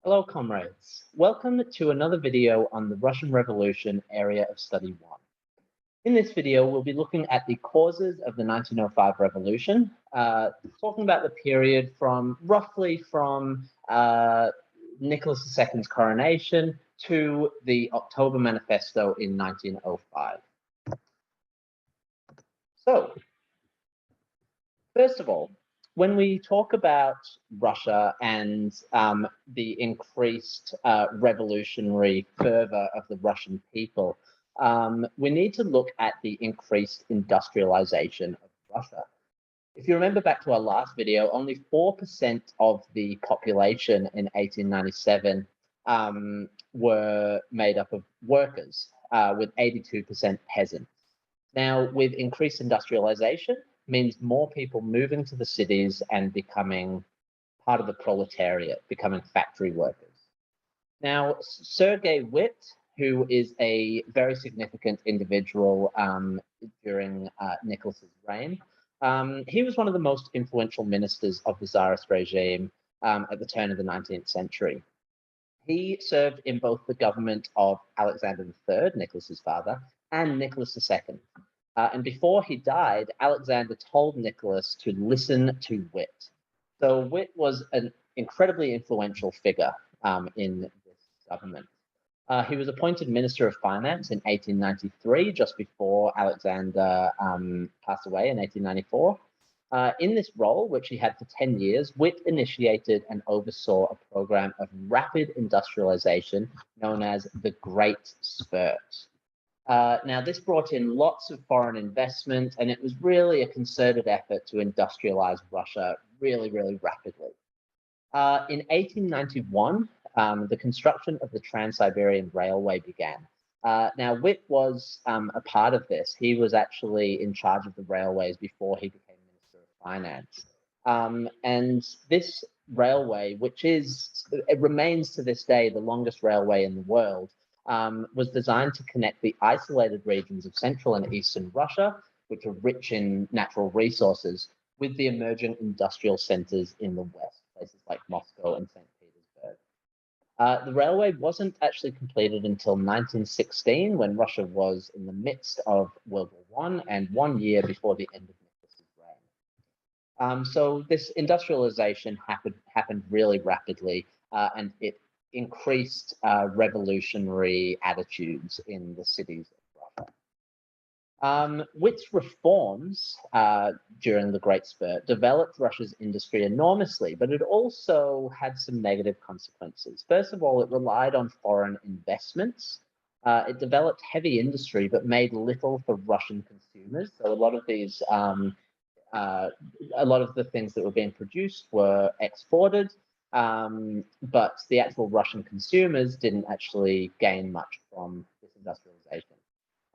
Hello, comrades. Welcome to another video on the Russian Revolution Area of Study 1. In this video, we'll be looking at the causes of the 1905 revolution, talking about the period roughly from Nicholas II's coronation to the October Manifesto in 1905. So, first of all, when we talk about Russia and the increased revolutionary fervor of the Russian people, we need to look at the increased industrialization of Russia. If you remember back to our last video, only 4% of the population in 1897 were made up of workers, with 82% peasants. Now, with increased industrialization, means more people moving to the cities and becoming part of the proletariat, becoming factory workers. Now, Sergei Witt, who is a very significant individual during Nicholas's reign, he was one of the most influential ministers of the Tsarist regime at the turn of the 19th century. He served in both the government of Alexander III, Nicholas's father, and Nicholas II. And before he died, Alexander told Nicholas to listen to Witt. So Witt was an incredibly influential figure in this government. He was appointed Minister of Finance in 1893, just before Alexander passed away in 1894. In this role, which he had for 10 years, Witt initiated and oversaw a program of rapid industrialization known as the Great Spurt. Now, this brought in lots of foreign investment, and it was really a concerted effort to industrialize Russia really, really rapidly. In 1891, the construction of the Trans-Siberian Railway began. Now, Witt was a part of this. He was actually in charge of the railways before he became Minister of Finance. And this railway, it remains to this day the longest railway in the world, was designed to connect the isolated regions of central and eastern Russia, which are rich in natural resources, with the emerging industrial centers in the west, places like Moscow and St. Petersburg. The railway wasn't actually completed until 1916, when Russia was in the midst of World War I and 1 year before the end of Nicholas's reign. So this industrialization happened really rapidly, and it increased revolutionary attitudes in the cities of Russia. Witt's reforms during the Great Spurt developed Russia's industry enormously, but it also had some negative consequences. First of all, it relied on foreign investments. It developed heavy industry, but made little for Russian consumers. So a lot of the things that were being produced were exported, but the actual Russian consumers didn't actually gain much from this industrialization.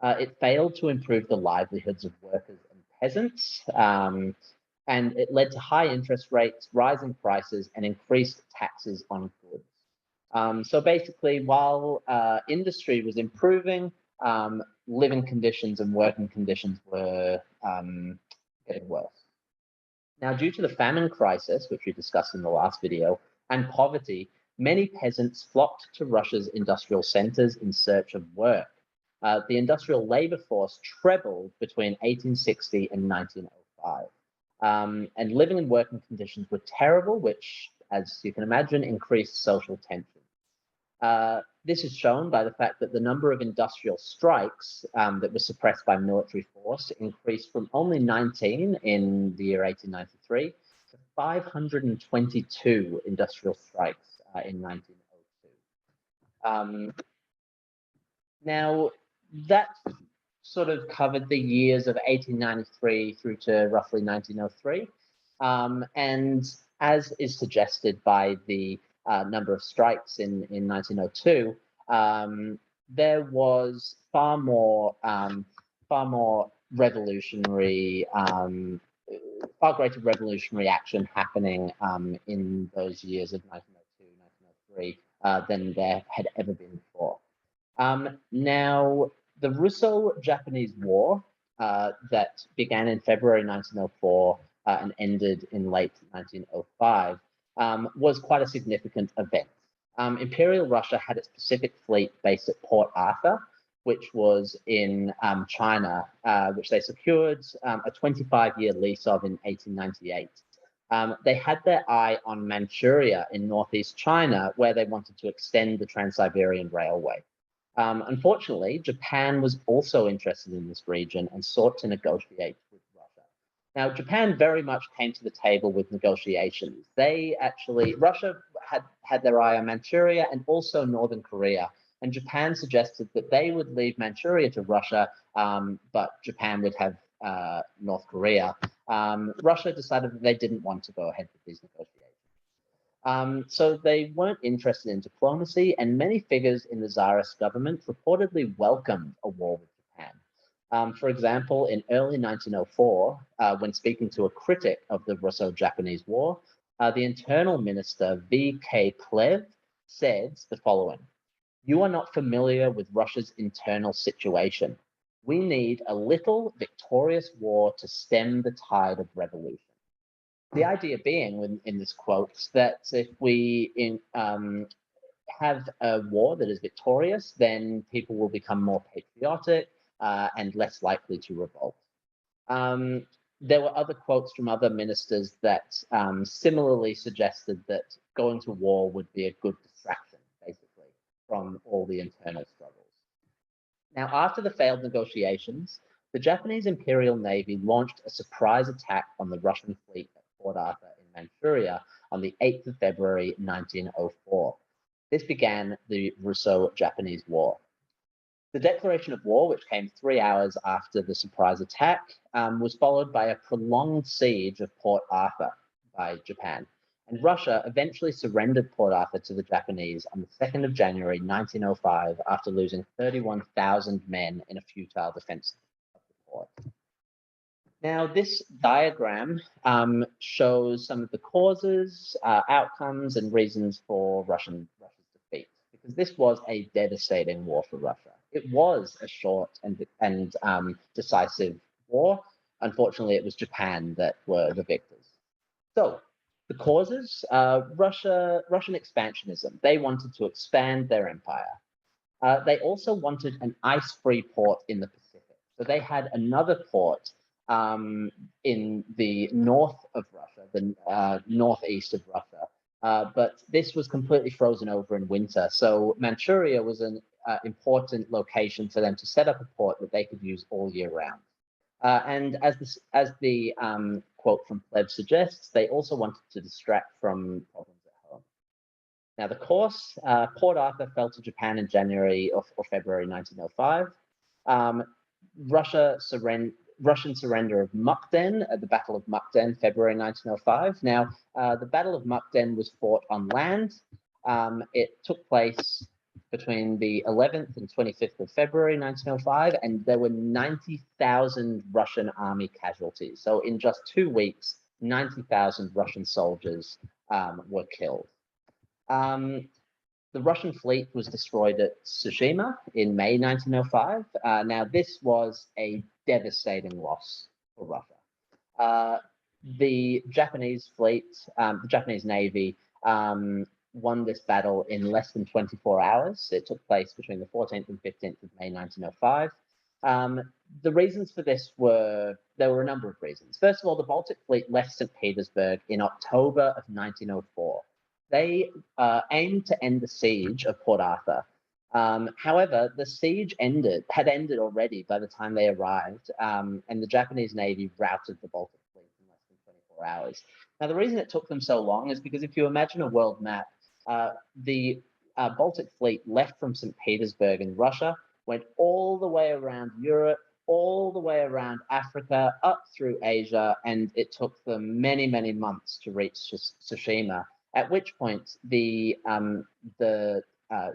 It failed to improve the livelihoods of workers and peasants, and it led to high interest rates, rising prices, and increased taxes on goods. So basically, while industry was improving, living conditions and working conditions were getting worse. Now, due to the famine crisis, which we discussed in the last video, and poverty, many peasants flocked to Russia's industrial centers in search of work. The industrial labor force trebled between 1860 and 1905. And living and working conditions were terrible, which, as you can imagine, increased social tension. This is shown by the fact that the number of industrial strikes that were suppressed by military force increased from only 19 in the year 1893 to 522 industrial strikes in 1902. Now, that sort of covered the years of 1893 through to roughly 1903. And as is suggested by the number of strikes in 1902, there was far more revolutionary, far greater revolutionary action happening in those years of 1902, 1903 than there had ever been before. Now, the Russo-Japanese War that began in February 1904 and ended in late 1905 was quite a significant event. Imperial Russia had its Pacific Fleet based at Port Arthur, which was in China, which they secured a 25-year lease of in 1898. They had their eye on Manchuria in northeast China, where they wanted to extend the Trans-Siberian Railway. Unfortunately, Japan was also interested in this region and sought to negotiate with Russia. Now, Japan very much came to the table with negotiations. Russia had their eye on Manchuria and also Northern Korea, and Japan suggested that they would leave Manchuria to Russia, but Japan would have North Korea. Russia decided that they didn't want to go ahead with these negotiations. So they weren't interested in diplomacy, and many figures in the Tsarist government reportedly welcomed a war with Japan. For example, in early 1904, when speaking to a critic of the Russo-Japanese War, the internal minister V.K. Plev said the following: "You are not familiar with Russia's internal situation. We need a little victorious war to stem the tide of revolution." The idea being in this quote that if we have a war that is victorious, then people will become more patriotic and less likely to revolt. There were other quotes from other ministers that similarly suggested that going to war would be a good distraction, basically, from all the internal struggles. Now, after the failed negotiations, the Japanese Imperial Navy launched a surprise attack on the Russian fleet at Port Arthur in Manchuria on the 8th of February 1904. This began the Russo-Japanese War. The declaration of war, which came 3 hours after the surprise attack, was followed by a prolonged siege of Port Arthur by Japan. And Russia eventually surrendered Port Arthur to the Japanese on the 2nd of January 1905 after losing 31,000 men in a futile defense of the port. Now, this diagram shows some of the causes, outcomes, and reasons for Russia's defeat, because this was a devastating war for Russia. It was a short and decisive war. Unfortunately, it was Japan that were the victors. So, the causes, Russian expansionism. They wanted to expand their empire. They also wanted an ice-free port in the Pacific. So they had another port in the north of Russia, the northeast of Russia. But this was completely frozen over in winter. So Manchuria was an important location for them to set up a port that they could use all year round. And as the quote from Pleb suggests, they also wanted to distract from problems at home. Now, the course, Port Arthur fell to Japan in January or February 1905. Russian surrender of Mukden at the Battle of Mukden, February 1905. Now, the Battle of Mukden was fought on land. It took place between the 11th and 25th of February 1905, and there were 90,000 Russian army casualties. So in just 2 weeks, 90,000 Russian soldiers were killed. The Russian fleet was destroyed at Tsushima in May 1905. Now, this was a devastating loss for Russia. The Japanese fleet, the Japanese Navy, won this battle in less than 24 hours. It took place between the 14th and 15th of May 1905. The reasons for this there were a number of reasons. First of all, the Baltic fleet left St. Petersburg in October of 1904. They aimed to end the siege of Port Arthur. However, the siege had ended already by the time they arrived, and the Japanese Navy routed the Baltic fleet in less than 24 hours. Now, the reason it took them so long is because if you imagine a world map, the Baltic fleet left from St. Petersburg in Russia, went all the way around Europe, all the way around Africa, up through Asia, and it took them many, many months to reach Tsushima, at which point the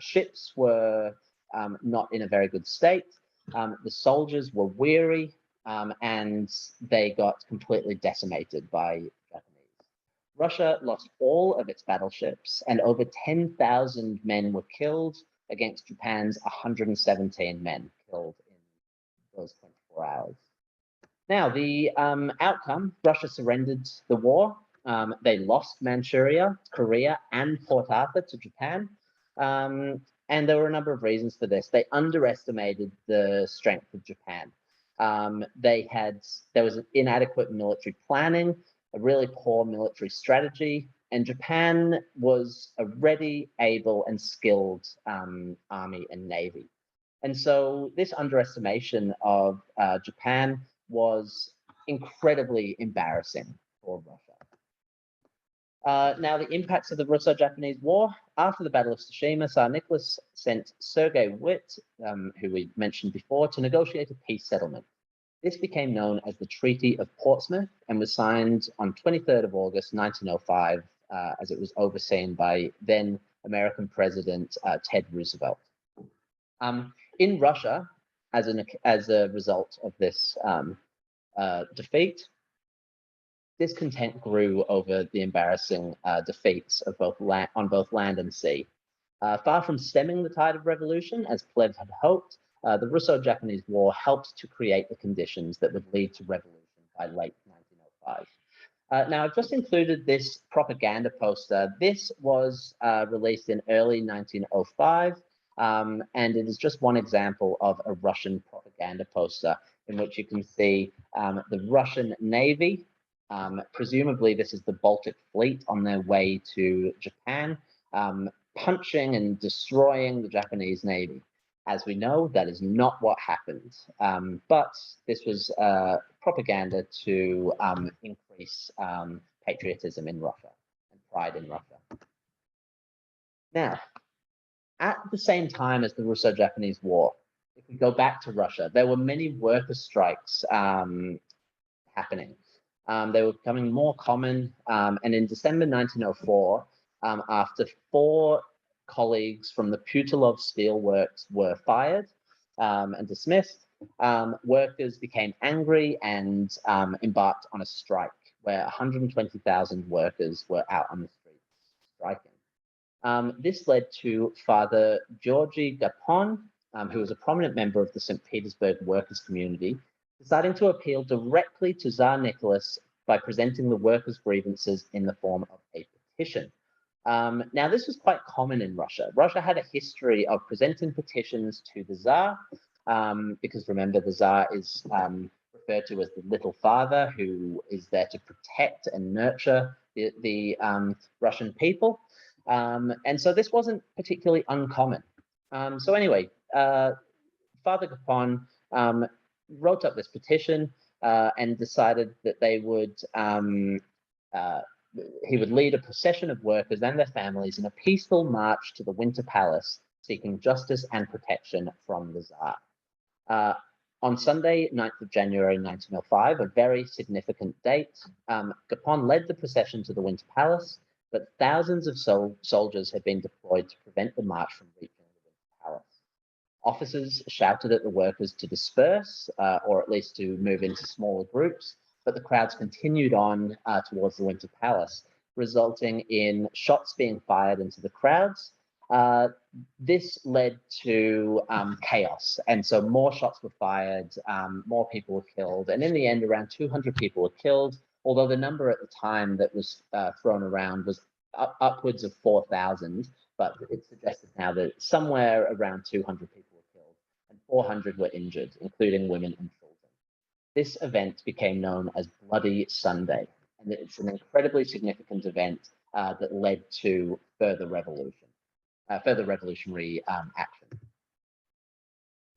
ships were not in a very good state. The soldiers were weary, and they got completely decimated by Japanese. Russia lost all of its battleships, and over 10,000 men were killed against Japan's 117 men killed in those 24 hours. Now, the outcome, Russia surrendered the war. They lost Manchuria, Korea, and Port Arthur to Japan. And there were a number of reasons for this. They underestimated the strength of Japan. There was inadequate military planning, a really poor military strategy, and Japan was a ready, able, and skilled army and navy. And so this underestimation of Japan was incredibly embarrassing for Russia. Now, the impacts of the Russo-Japanese War. After the Battle of Tsushima, Tsar Nicholas sent Sergei Witt, who we mentioned before, to negotiate a peace settlement. This became known as the Treaty of Portsmouth and was signed on 23rd of August, 1905, as it was overseen by then American President Ted Roosevelt. In Russia, as a result of this defeat, discontent grew over the embarrassing defeats of on both land and sea. Far from stemming the tide of revolution, as Pleb had hoped, the Russo-Japanese War helped to create the conditions that would lead to revolution by late 1905. Now, I've just included this propaganda poster. This was released in early 1905, and it is just one example of a Russian propaganda poster in which you can see the Russian Navy. Presumably, this is the Baltic Fleet on their way to Japan, punching and destroying the Japanese Navy. As we know, that is not what happened, but this was propaganda to increase patriotism in Russia and pride in Russia. Now, at the same time as the Russo-Japanese War, if we go back to Russia, there were many worker strikes happening. They were becoming more common, and in December 1904, after 4 colleagues from the Putilov Steelworks were fired and dismissed, workers became angry and embarked on a strike where 120,000 workers were out on the streets striking. This led to Father Georgy Gapon, who was a prominent member of the St. Petersburg workers' community, deciding to appeal directly to Tsar Nicholas by presenting the workers' grievances in the form of a petition. Now, this was quite common in Russia. Russia had a history of presenting petitions to the Tsar, because remember, the Tsar is referred to as the little father who is there to protect and nurture the Russian people. And so this wasn't particularly uncommon. So anyway, Father Gapon wrote up this petition and decided that they would he would lead a procession of workers and their families in a peaceful march to the Winter Palace, seeking justice and protection from the Tsar. On Sunday, 9th of January 1905, a very significant date, Gapon led the procession to the Winter Palace, but thousands of soldiers had been deployed to prevent the march from reaching the Winter Palace. Officers shouted at the workers to disperse, or at least to move into smaller groups, but the crowds continued on towards the Winter Palace, resulting in shots being fired into the crowds. This led to chaos, and so more shots were fired, more people were killed, and in the end, around 200 people were killed, although the number at the time that was thrown around was upwards of 4,000, but it's suggested now that somewhere around 200 people were killed, and 400 were injured, including women and children. This event became known as Bloody Sunday, and it's an incredibly significant event that led to further revolutionary action.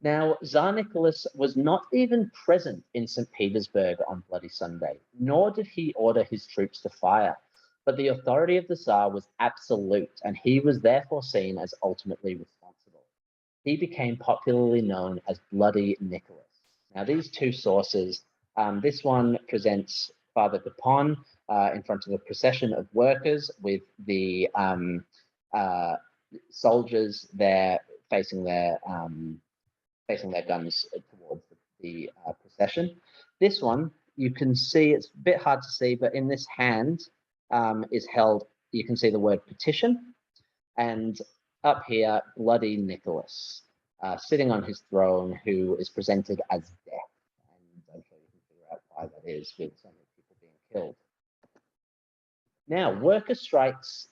Now, Tsar Nicholas was not even present in St. Petersburg on Bloody Sunday, nor did he order his troops to fire, but the authority of the Tsar was absolute, and he was therefore seen as ultimately responsible. He became popularly known as Bloody Nicholas. Now, these two sources, this one presents Father Gapon in front of a procession of workers with the soldiers there facing their guns towards the procession. This one, you can see, it's a bit hard to see, but in this hand is held, you can see the word petition, and up here, Bloody Nicholas, sitting on his throne, who is presented as death. And I'm sure you can figure out why that is, with so many people being killed. Now, worker strikes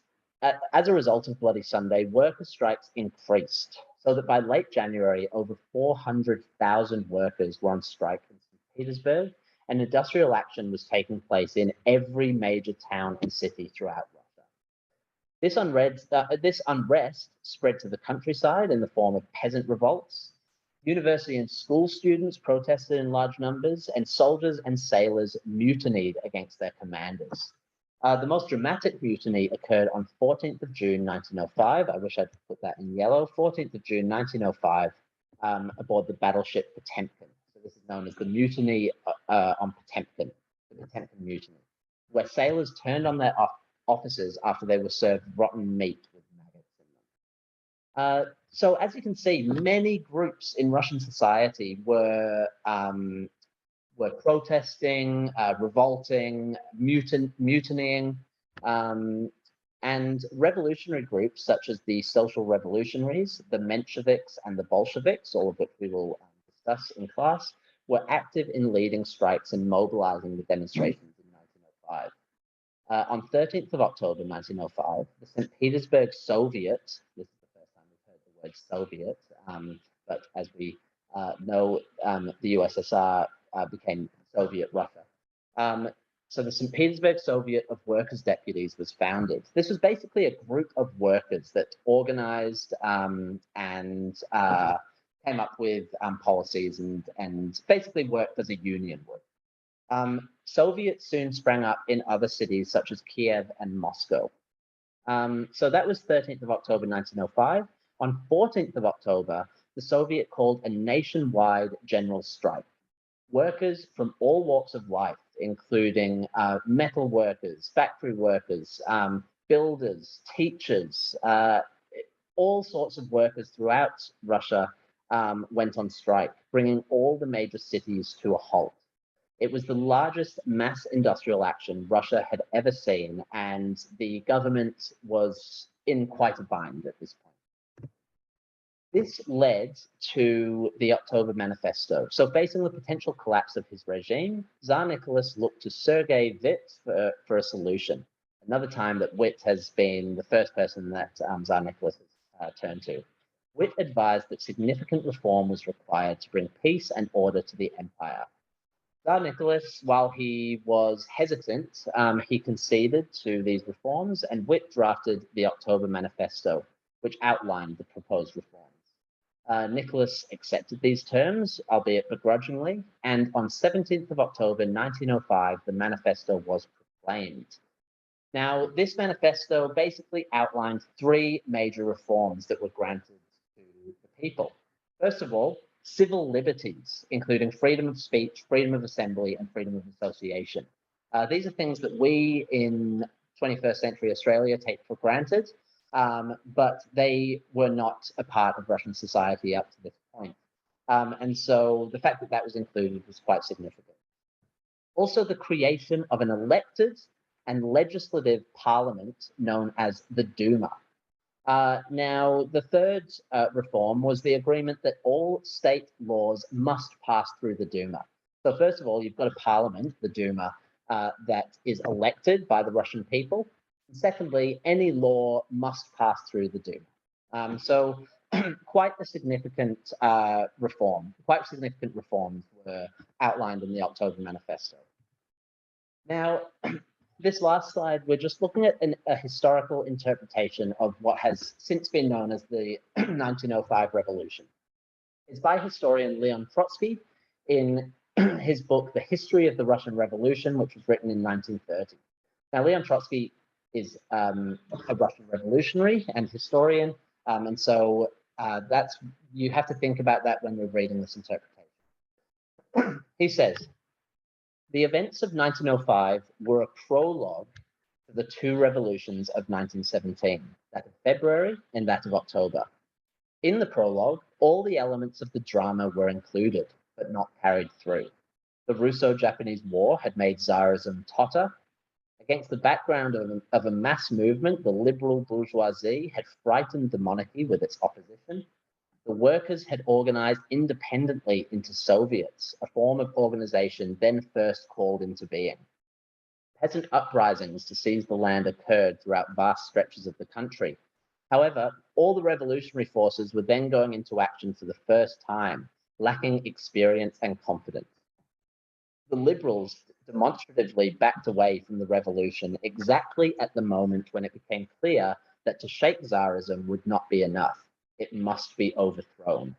as a result of Bloody Sunday, worker strikes increased, so that by late January, over 400,000 workers were on strike in St. Petersburg, and industrial action was taking place in every major town and city throughout Russia. This unrest spread to the countryside in the form of peasant revolts. University and school students protested in large numbers, and soldiers and sailors mutinied against their commanders. The most dramatic mutiny occurred on 14th of June, 1905. I wish I'd put that in yellow. 14th of June, 1905, aboard the battleship Potemkin. So this is known as the mutiny on Potemkin, the Potemkin mutiny, where sailors turned on their officers after they were served rotten meat with maggots in them. So as you can see, many groups in Russian society were protesting, revolting, mutinying, and revolutionary groups such as the Social Revolutionaries, the Mensheviks, and the Bolsheviks, all of which we will discuss in class, were active in leading strikes and mobilizing the demonstrations in 1905. On 13th of October 1905, the St. Petersburg Soviet, this is the first time we've heard the word Soviet, but as we know, the USSR became Soviet Russia. So the St. Petersburg Soviet of Workers' Deputies was founded. This was basically a group of workers that organized and came up with policies and basically worked as a union would. Soviets soon sprang up in other cities such as Kiev and Moscow. So that was 13th of October 1905. On 14th of October, the Soviet called a nationwide general strike. Workers from all walks of life, including metal workers, factory workers, builders, teachers, all sorts of workers throughout Russia went on strike, bringing all the major cities to a halt. It was the largest mass industrial action Russia had ever seen, and the government was in quite a bind at this point. This led to the October Manifesto. So facing the potential collapse of his regime, Tsar Nicholas looked to Sergei Witt for a solution. Another time that Witt has been the first person that Tsar Nicholas has turned to. Witt advised that significant reform was required to bring peace and order to the empire. Tsar Nicholas, while he was hesitant, he conceded to these reforms, and Witt drafted the October Manifesto, which outlined the proposed reforms. Nicholas accepted these terms, albeit begrudgingly, and on 17th of October 1905, the manifesto was proclaimed. Now, this manifesto basically outlined three major reforms that were granted to the people. First of all, civil liberties, including freedom of speech, freedom of assembly, and freedom of association. These are things that we in 21st century Australia take for granted, but they were not a part of Russian society up to this point. And so the fact that that was included was quite significant. Also, the creation of an elected and legislative parliament known as the Duma. Now, the third reform was the agreement that all state laws must pass through the Duma. So first of all, you've got a parliament, the Duma, that is elected by the Russian people. And secondly, any law must pass through the Duma. So quite a significant reform. Quite significant reforms were outlined in the October Manifesto. Now, this last slide, we're just looking at a historical interpretation of what has since been known as the 1905 revolution. It's by historian Leon Trotsky in his book, The History of the Russian Revolution, which was written in 1930. Now, Leon Trotsky is a Russian revolutionary and historian, and so you have to think about that when we're reading this interpretation. He says, the events of 1905 were a prologue to the two revolutions of 1917, that of February and that of October. In the prologue, all the elements of the drama were included, but not carried through. The Russo-Japanese War had made Tsarism totter. Against the background of a mass movement, the liberal bourgeoisie had frightened the monarchy with its opposition. The workers had organized independently into Soviets, a form of organization then first called into being. Peasant uprisings to seize the land occurred throughout vast stretches of the country. However, all the revolutionary forces were then going into action for the first time, lacking experience and confidence. The liberals demonstratively backed away from the revolution exactly at the moment when it became clear that to shake Tsarism would not be enough. It must be overthrown.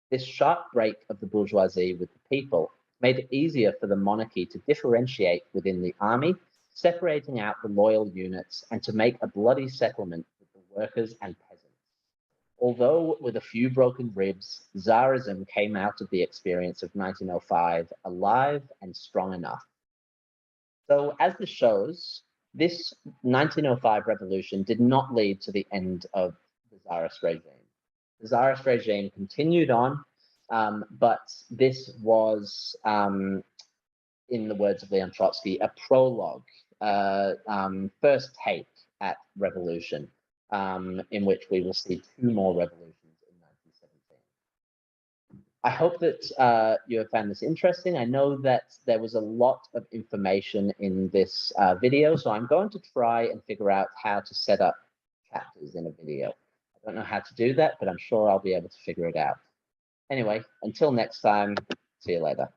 This sharp break of the bourgeoisie with the people made it easier for the monarchy to differentiate within the army, separating out the loyal units and to make a bloody settlement with the workers and peasants. Although with a few broken ribs, Tsarism came out of the experience of 1905 alive and strong enough. So as this shows, this 1905 revolution did not lead to the end of the Tsarist regime. The Tsarist regime continued on, but this was, in the words of Leon Trotsky, a prologue, first take at revolution, in which we will see two more revolutions in 1917. I hope that you have found this interesting. I know that there was a lot of information in this video, so I'm going to try and figure out how to set up chapters in a video. I don't know how to do that, but I'm sure I'll be able to figure it out. Anyway, until next time, see you later.